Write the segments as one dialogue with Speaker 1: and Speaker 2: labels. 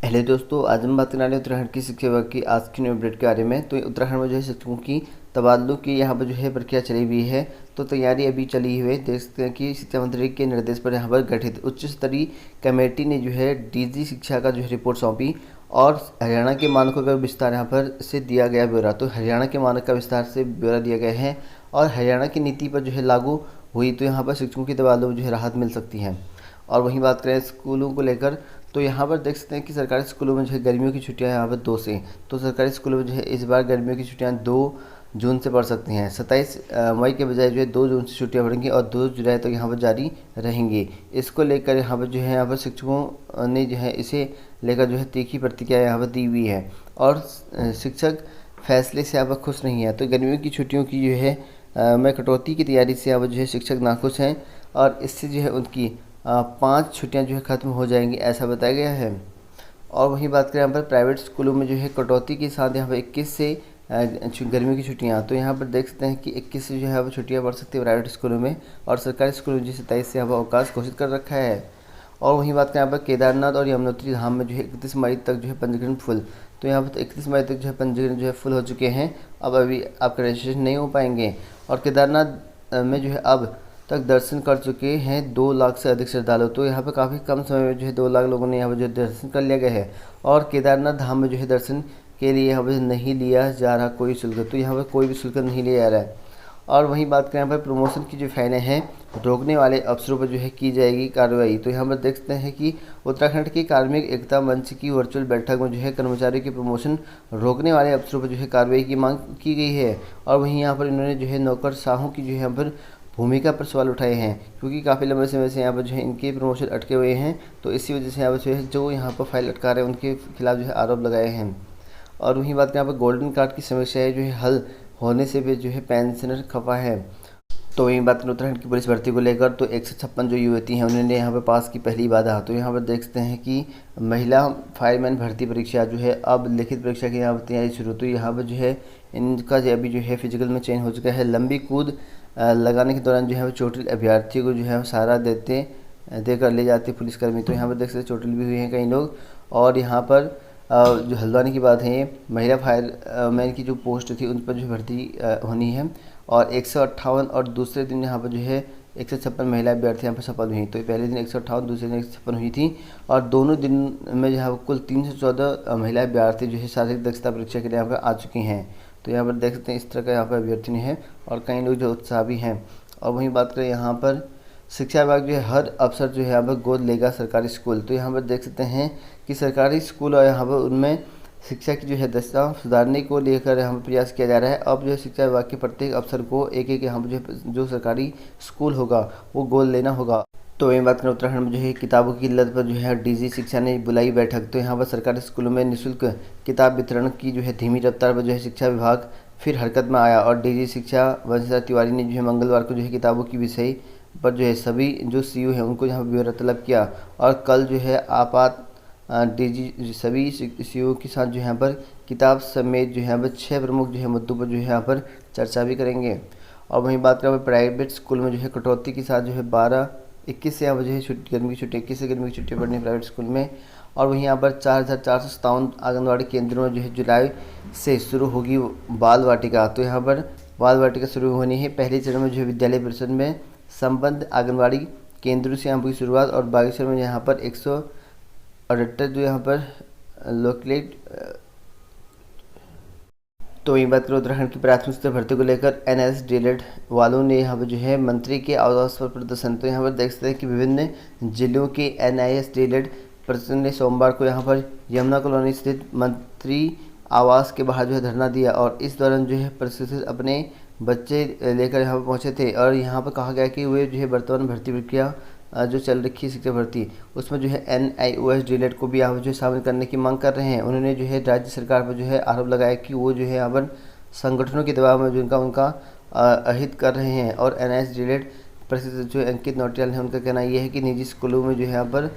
Speaker 1: Hello दोस्तों, आज हम बात करने वाले हैं उत्तराखंड की शिक्षा विभाग की आज की न्यू अपडेट के बारे में। तो उत्तराखंड में जो है शिक्षकों की तबादलों की यहाँ पर जो है प्रक्रिया चली हुई है। तो तैयारी अभी चली हुई है। देख सकते हैं कि शिक्षा मंत्री के निर्देश पर यहाँ पर गठित उच्च स्तरीय कमेटी ने जो है डीजी शिक्षा का जो है रिपोर्ट सौंपी और हरियाणा के मानकों का विस्तार यहाँ पर से दिया गया ब्यौरा। तो हरियाणा के मानक का विस्तार से ब्यौरा दिया गया है और हरियाणा की नीति पर जो है लागू हुई तो यहाँ पर शिक्षकों की तबादलों में जो है राहत मिल सकती है। और वहीं बात करें स्कूलों को लेकर, तो यहाँ पर देख सकते हैं कि सरकारी स्कूलों में जो है गर्मियों की छुट्टियाँ यहाँ पर 2 से, तो सरकारी स्कूलों में जो है इस बार गर्मियों की छुट्टियाँ 2 जून से पड़ सकती हैं। 27 मई के बजाय जो है 2 जून से छुट्टियाँ पड़ेंगी और 2 जुलाई तक यहाँ पर जारी रहेंगी। इसको लेकर यहाँ पर जो है यहाँ पर शिक्षकों ने जो है इसे लेकर जो है तीखी प्रतिक्रिया यहाँ पर दी हुई है और शिक्षक फैसले से यहाँ पर खुश नहीं है। तो गर्मियों की छुट्टियों की जो है में कटौती की तैयारी से यहाँ पर जो है शिक्षक नाखुश हैं और इससे जो है उनकी 5 छुट्टियां जो है ख़त्म हो जाएंगी, ऐसा बताया गया है। और वहीं बात करें यहाँ पर प्राइवेट स्कूलों में जो है कटौती के साथ यहाँ पर 21 से गर्मियों की छुट्टियां, तो यहाँ पर देख सकते हैं कि 21 से जो है अब छुट्टियां पड़ सकती है प्राइवेट स्कूलों में और सरकारी स्कूलों में जो 27 से यहाँ पर अवकाश घोषित कर रखा है। और वहीं बात करें यहाँ पर केदारनाथ और यमुनोत्री धाम में जो है 31 मई तक जो है पंजीकरण फुल, तो यहाँ पर 31 मई तक जो है पंजीकरण जो है फुल हो चुके हैं। अब अभी आपका रजिस्ट्रेशन नहीं हो पाएंगे। और केदारनाथ में जो है अब तक दर्शन कर चुके हैं 2 लाख से अधिक श्रद्धालु। तो यहाँ पर काफ़ी कम समय में जो है 2 लाख लोगों ने यहाँ पर जो है दर्शन कर लिया गया है। और केदारनाथ धाम में जो है दर्शन के लिए यहाँ पर नहीं लिया जा रहा कोई शुल्क, तो यहाँ पर कोई भी शुल्क नहीं लिया जा रहा है। और वहीं बात करें यहाँ पर प्रमोशन की जो फाइनें हैं रोकने वाले अफसरों पर जो है की जाएगी कार्रवाई। तो यहाँ पर देख सकते हैं कि उत्तराखंड की कार्मिक एकता मंच की वर्चुअल बैठक में जो है कर्मचारियों के प्रमोशन रोकने वाले अफसरों पर जो है कार्रवाई की मांग की गई है। और वहीं यहाँ पर इन्होंने जो है नौकरशाहों की जो है यहाँ पर भूमिका पर सवाल उठाए हैं, क्योंकि काफ़ी लंबे समय से यहाँ पर जो है इनके प्रमोशन अटके हुए हैं। तो इसी वजह से यहाँ पर जो यहाँ पर फाइल अटका रहे हैं उनके खिलाफ जो है आरोप लगाए हैं। और वहीं बात करें यहाँ पर गोल्डन कार्ड की समस्या है जो है हल होने से भी जो है पेंशनर खफा है। तो वहीं बात करें उत्तराखंड की पुलिस भर्ती को लेकर, तो 156 जो युवती हैं उन्होंने यहाँ पर पास की पहली बाधा। तो यहाँ पर देख सकते हैं कि महिला फायरमैन भर्ती परीक्षा जो है अब लिखित परीक्षा की यहाँ पर तैयारी शुरू। तो यहाँ पर जो है इनका जो अभी जो है फिजिकल में चयन हो चुका है। लंबी कूद लगाने के दौरान जो है चोटिल अभ्यर्थियों को जो है सहारा देकर ले जाते पुलिसकर्मी। तो यहाँ पर देख सकते चोटिल भी हुए हैं कई लोग। और यहाँ पर जो हल्द्वानी की बात है, महिला फायरमैन की जो पोस्ट थी उन पर जो भर्ती होनी है और 158 और दूसरे दिन यहाँ पर जो है 156 महिला अभ्यर्थी यहाँ पर सफल हुई। तो पहले दिन 158, दूसरे दिन 156 हुई थी और दोनों दिन में यहाँ पर कुल 314 महिला अभ्यर्थी जो है शारीरिक दक्षता परीक्षा के लिए यहाँ पर आ चुकी हैं। तो यहाँ पर देख सकते हैं इस तरह का यहाँ पर अभ्यर्थी है और कई लोग जो उत्साह भी हैं। और वहीं बात करें यहाँ पर शिक्षा विभाग जो है हर अफसर जो है यहाँ पर गोद लेगा सरकारी स्कूल। तो यहाँ पर देख सकते हैं कि सरकारी स्कूल और यहाँ पर उनमें शिक्षा की जो है दशा सुधारने को लेकर यहाँ पर प्रयास किया जा रहा है। अब जो है शिक्षा विभाग के प्रत्येक अफसर को एक एक यहाँ पर जो सरकारी स्कूल होगा वो गोद लेना होगा। तो वहीं बात करें उत्तराखंड में जो है किताबों की किल्लत पर जो है डीजी शिक्षा ने बुलाई बैठक। तो यहाँ पर सरकारी स्कूलों में निःशुल्क किताब वितरण की जो है धीमी रफ्तार पर जो है शिक्षा विभाग फिर हरकत में आया और डीजी शिक्षा वंशिता तिवारी ने जो है मंगलवार को जो है किताबों की विषय पर जो है सभी जो सीयू हैं उनको यहाँ पर ब्यौरा तलब किया। और कल जो है आपात डीजी सभी सीयू के साथ जो यहाँ पर किताब समेत जो है यहाँ पर 6 प्रमुख जो है मुद्दों पर जो है यहाँ पर चर्चा भी करेंगे। और वहीं बात करें प्राइवेट स्कूल में जो है कटौती के साथ जो है 21 से यहाँ पर जो है गर्मी की छुट्टी 21 से गर्मी की छुट्टी पड़नी है प्राइवेट स्कूल में। और वहीं यहाँ पर 4457 आंगनबाड़ी केंद्रों में जो है जुलाई से शुरू होगी बाल वाटिका। तो यहाँ पर बाल वाटिका शुरू होनी है। पहले चरण में जो है विद्यालय परिषद में संबद्ध आंगनबाड़ी केंद्रों से यहाँ की शुरुआत और बागेश्वर में यहाँ पर 178 जो यहाँ पर लोकलेट। तो वहीं बात करें उत्तराखंड की प्राथमिक स्तर भर्ती को लेकर एनआईएस डीएलएड वालों ने यहाँ पर जो है मंत्री के आवास पर प्रदर्शन। तो यहाँ पर देख सकते हैं कि विभिन्न जिलों के एनआईएस डीएलएड प्रदर्शन ने सोमवार को यहाँ पर यमुना कॉलोनी स्थित मंत्री आवास के बाहर जो है धरना दिया और इस दौरान जो है प्रशिक्षित अपने बच्चे लेकर यहाँ पर पहुँचे थे। और यहाँ पर कहा गया कि वे जो है वर्तमान भर्ती प्रक्रिया जो चल रखी है शिक्षा भर्ती उसमें जो है एनआईओएस डीएलएड को भी यहाँ पर जो शामिल करने की मांग कर रहे हैं। उन्होंने जो है राज्य सरकार पर जो है आरोप लगाया कि वो जो है यहाँ पर संगठनों के दबाव में जो उनका अहित कर रहे हैं। और एनआईएस डीएलएड प्रसिद्ध जो अंकित नौटियाल है उनका कहना यह है कि निजी स्कूलों में जो है यहाँ पर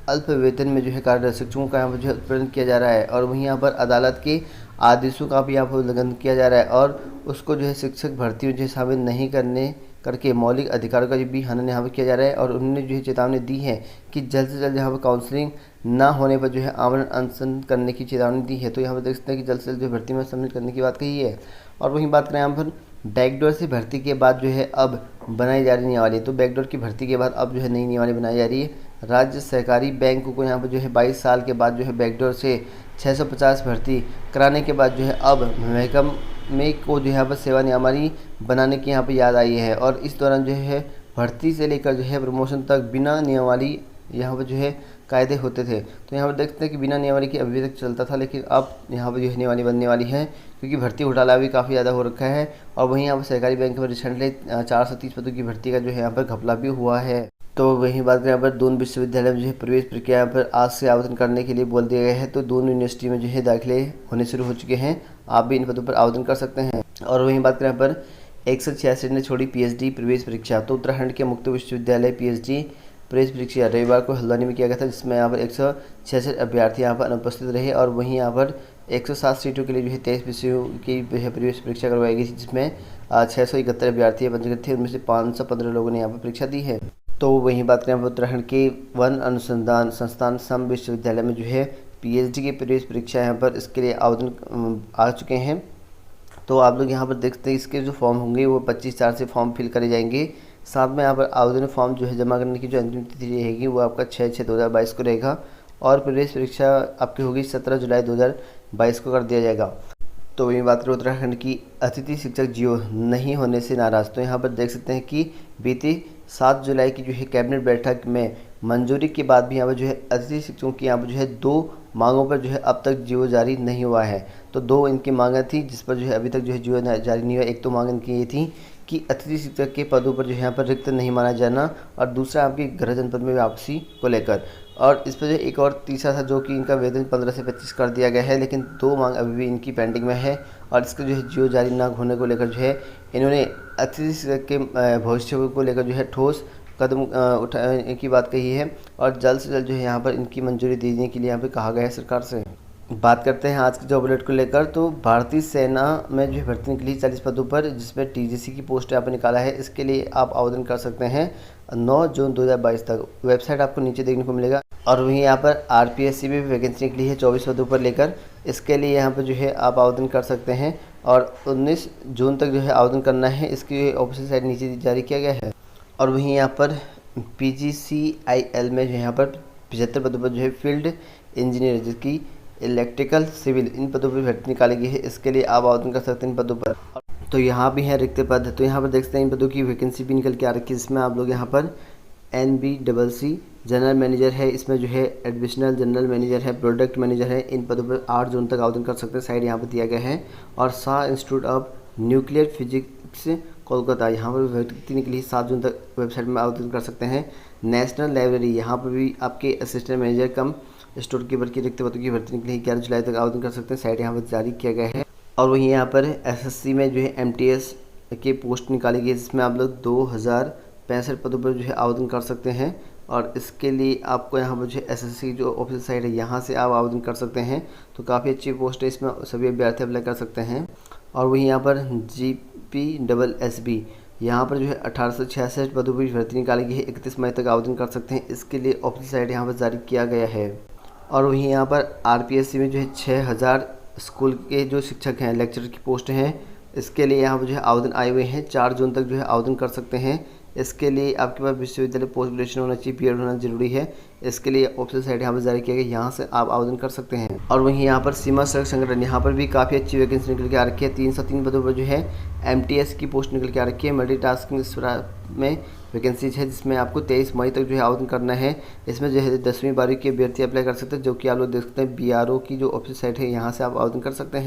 Speaker 1: अल्प वेतन में जो है कार्यरत शिक्षकों का यहाँ पर जो है उत्पीड़न किया जा रहा है। और वहीं यहाँ पर अदालत के आदेशों का भी यहाँ पर उल्लंघन किया जा रहा है और उसको जो है शिक्षक भर्ती में जो है शामिल नहीं करने करके मौलिक अधिकारों का भी हनन यहाँ पर किया जा रहा है। और उन्होंने जो है चेतावनी दी है कि जल्द से जल्द यहाँ पर काउंसलिंग ना होने पर जो है आमरण अनशन करने की चेतावनी दी है। तो यहाँ पर देख सकते हैं कि जल्द से जल्द जो भर्ती में सम्मिलित करने की बात कही है। और वहीं बात करें यहाँ पर बैकडोर से भर्ती के बाद जो है अब बनाई जा रही नियमावली, तो बैकडोर की भर्ती के बाद अब जो है नई नियमावली बनाई जा रही है। राज्य सहकारी बैंक को यहाँ पर जो है 22 साल के बाद जो है बैकडोर से 650 भर्ती कराने के बाद जो है अब महकमे को जो है यहाँ पर सेवा नियमावली बनाने की यहाँ पर याद आई है। और इस दौरान जो है भर्ती से लेकर जो है प्रमोशन तक बिना नियमावली यहाँ पर जो है कायदे होते थे। तो यहाँ पर देखते हैं कि बिना नियमावली के अभी तक चलता था, लेकिन अब यहाँ पर जो है नियमावली बनने वाली है, क्योंकि भर्ती घोटाला भी काफ़ी ज़्यादा हो रखा है। और वहीं यहाँ पर सहकारी बैंक में रिसेंटली 430 पदों की भर्ती का जो है यहाँ पर घपला भी हुआ है। तो वहीं बात करें यहाँ पर दून विश्वविद्यालय में जो है प्रवेश प्रक्रिया यहाँ पर आज से आवेदन करने के लिए बोल दिया गया है। तो दून यूनिवर्सिटी में जो है दाखिले होने शुरू हो चुके हैं, आप भी इन पदों पर आवेदन कर सकते हैं। और वहीं बात करें यहाँ पर 166 ने छोड़ी पीएचडी प्रवेश परीक्षा। तो उत्तराखंड के मुक्त विश्वविद्यालय पीएचडी प्रवेश परीक्षा रविवार को हल्द्वानी में किया गया था, जिसमें यहाँ पर 166 अभ्यर्थी यहाँ पर अनुपस्थित रहे। और वहीं यहाँ पर 107 सीटों के लिए जो है 23 विषयों की प्रवेश परीक्षा करवाई गई थी, जिसमें 671 अभ्यर्थी पंजीकृत थे, उनमें से 515 लोगों ने यहाँ पर परीक्षा दी है। तो वहीं बात करें उत्तराखंड के वन अनुसंधान संस्थान सम विश्वविद्यालय में जो है पीएचडी की प्रवेश परीक्षा यहाँ पर इसके लिए आवेदन आ चुके हैं। तो आप लोग यहाँ पर देखते हैं इसके जो फॉर्म होंगे वो 25/4 से फॉर्म फिल करे जाएंगे। साथ में यहाँ पर आवेदन फॉर्म जो है जमा करने की जो अंतिम तिथि रहेगी वो आपका 6/6/2022 को रहेगा। और प्रवेश परीक्षा आपकी होगी 17 जुलाई 2022 को कर दिया जाएगा। तो वहीं बात करें उत्तराखंड की अतिथि शिक्षक जियो नहीं होने से नाराज़। तो यहाँ पर देख सकते हैं कि बीती 7 जुलाई की जो है कैबिनेट बैठक में मंजूरी के बाद भी यहाँ पर जो है अतिथि शिक्षकों की यहाँ पर जो है 2 मांगों पर जो है अब तक जियो जारी नहीं हुआ है। तो 2 इनकी मांगें थी जिस पर जो है अभी तक जो है जियो जारी नहीं हुआ। एक तो मांग इनकी ये थी कि अतिथि शिक्षक के पदों पर जो है यहाँ पर रिक्त नहीं माना जाना, और दूसरा आपकी गृह जनपद में वापसी को लेकर। और इस पर जो एक और तीसरा था जो कि इनका वेतन 15 से 25 कर दिया गया है, लेकिन 2 मांग अभी भी इनकी पेंडिंग में है। और इसका जो है जियो जारी ना होने को लेकर जो है इन्होंने अतिथि शिक्षक के भविष्य को लेकर जो है ठोस कदम उठाने की बात कही है। और जल्द से जल्द जो है यहाँ पर इनकी मंजूरी देने के लिए यहाँ पर कहा गया है सरकार से। बात करते हैं आज के जॉब अलर्ट को लेकर। तो भारतीय सेना में जो है भर्ती निकली 40 पदों पर, जिसमें टीजीसी की पोस्ट यहाँ पर निकाला है। इसके लिए आप आवेदन कर सकते हैं 9 जून 2022 तक। वेबसाइट आपको नीचे देखने को मिलेगा। और वहीं यहाँ पर आरपीएससी में भी वैकेंसी निकली है 24 पदों पर लेकर। इसके लिए यहाँ पर जो है आप आवेदन कर सकते हैं और 19 जून तक जो है आवेदन करना है। इसकी ऑफिशियल साइट नीचे जारी किया गया है। और वहीं यहाँ पर पीजीसीआईएल में जो यहाँ पर 75 पदों पर जो है फील्ड इंजीनियर जिसकी इलेक्ट्रिकल सिविल इन पदों पर भर्ती निकाली गई है। इसके लिए आप आवेदन कर सकते हैं इन पदों पर। तो यहाँ भी है रिक्त पद। तो यहाँ पर देख सकते हैं इन पदों की वैकेंसी भी निकल के आ रखी है, जिसमें आप लोग यहाँ पर NBCC जनरल मैनेजर है, इसमें जो है एडिशनल जनरल मैनेजर है, प्रोडक्ट मैनेजर है। इन पदों पर 8 जून तक आवेदन कर सकते हैं, साइड यहाँ पर दिया गया है। और Shah institute of nuclear physics Kolkata, यहाँ पर भर्ती निकली 7 जून तक। वेबसाइट में आवेदन कर सकते हैं। नेशनल लाइब्रेरी, यहाँ पर भी आपके असिस्टेंट मैनेजर कम स्टोर कीपर की रिक्त पदों की भर्ती निकली 11 जुलाई तक आवेदन कर सकते हैं, साइट यहाँ पर जारी किया गया है। और वहीं यहाँ पर SSC में जो है MTS की पोस्ट निकाली गई, जिसमें आप लोग 2065 पदों पर जो है आवेदन कर सकते हैं। और इसके लिए आपको यहाँ पर जो है SSC जो ऑफिशियल साइट है यहाँ से आप आवेदन कर सकते हैं। तो काफ़ी अच्छी पोस्ट है, इसमें सभी अभ्यर्थी अप्लाई कर सकते हैं। और वहीं यहाँ पर GPSSB यहाँ पर जो है 1866 पदों पर भर्ती निकाली गई है, 31 मई तक आवेदन कर सकते हैं। इसके लिए ऑफिशियल साइट यहाँ पर जारी किया गया है। और वहीं यहाँ पर आरपीएससी में जो है 6000 स्कूल के जो शिक्षक हैं लेक्चरर की पोस्ट हैं, इसके लिए यहाँ पर जो है आवेदन आए हुए हैं। 4 जून तक जो है आवेदन कर सकते हैं। इसके लिए आपके पास विश्वविद्यालय पोस्ट ग्रेजुएशन होना चाहिए, पीएड होना जरूरी है। इसके लिए ऑफिशियल साइट यहाँ पर जारी किया गया, यहाँ से आप आवेदन कर सकते हैं। और वहीं यहाँ पर सीमा सड़क संगठन, यहाँ पर भी काफ़ी अच्छी वैकेंसी निकल के आ रखी है। 303 पदों पर जो है MTS की पोस्ट निकल के आ रखी है। मल्टीटास्किंग में वैकेंसीज है, जिसमें आपको 23 मई तक जो है आवेदन करना है। इसमें जो है 10वीं 12वीं के अभ्यर्थी अप्लाई कर सकते हैं, जो कि आप लोग देख सकते हैं BRO की जो ऑफिशियल साइट है यहाँ से आप आवेदन कर सकते हैं।